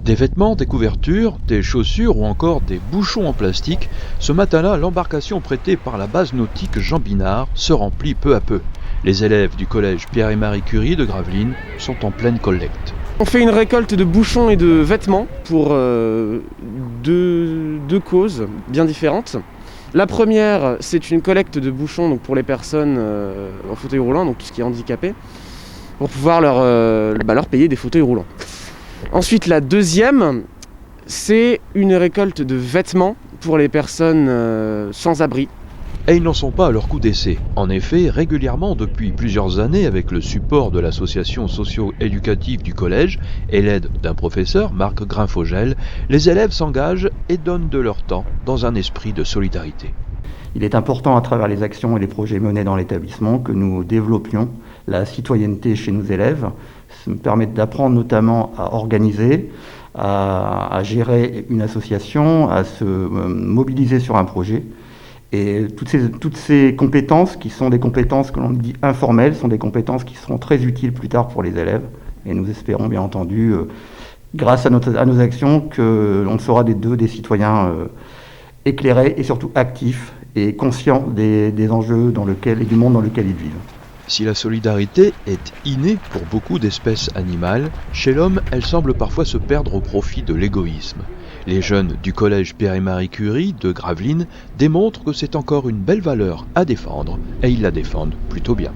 Des vêtements, des couvertures, des chaussures ou encore des bouchons en plastique, ce matin-là, l'embarcation prêtée par la base nautique Jean Binard se remplit peu à peu. Les élèves du collège Pierre et Marie Curie de Gravelines sont en pleine collecte. On fait une récolte de bouchons et de vêtements pour deux causes bien différentes. La première, c'est une collecte de bouchons donc pour les personnes en fauteuil roulant, donc tout ce qui est handicapé, pour pouvoir leur payer des fauteuils roulants. Ensuite, la deuxième, c'est une récolte de vêtements pour les personnes sans abri. Et ils n'en sont pas à leur coup d'essai. En effet, régulièrement depuis plusieurs années, avec le support de l'association socio-éducative du collège et l'aide d'un professeur, Marc Grinfogel, les élèves s'engagent et donnent de leur temps dans un esprit de solidarité. Il est important à travers les actions et les projets menés dans l'établissement que nous développions la citoyenneté chez nos élèves. Ça me permet d'apprendre notamment à organiser, à gérer une association, à se mobiliser sur un projet. Et toutes ces compétences, qui sont des compétences que l'on dit informelles, sont des compétences qui seront très utiles plus tard pour les élèves. Et nous espérons bien entendu, grâce à nos actions, que l'on sera des citoyens éclairés et surtout actifs et conscients des enjeux et du monde dans lequel ils vivent. Si la solidarité est innée pour beaucoup d'espèces animales, chez l'homme, elle semble parfois se perdre au profit de l'égoïsme. Les jeunes du collège Pierre et Marie Curie de Gravelines démontrent que c'est encore une belle valeur à défendre, et ils la défendent plutôt bien.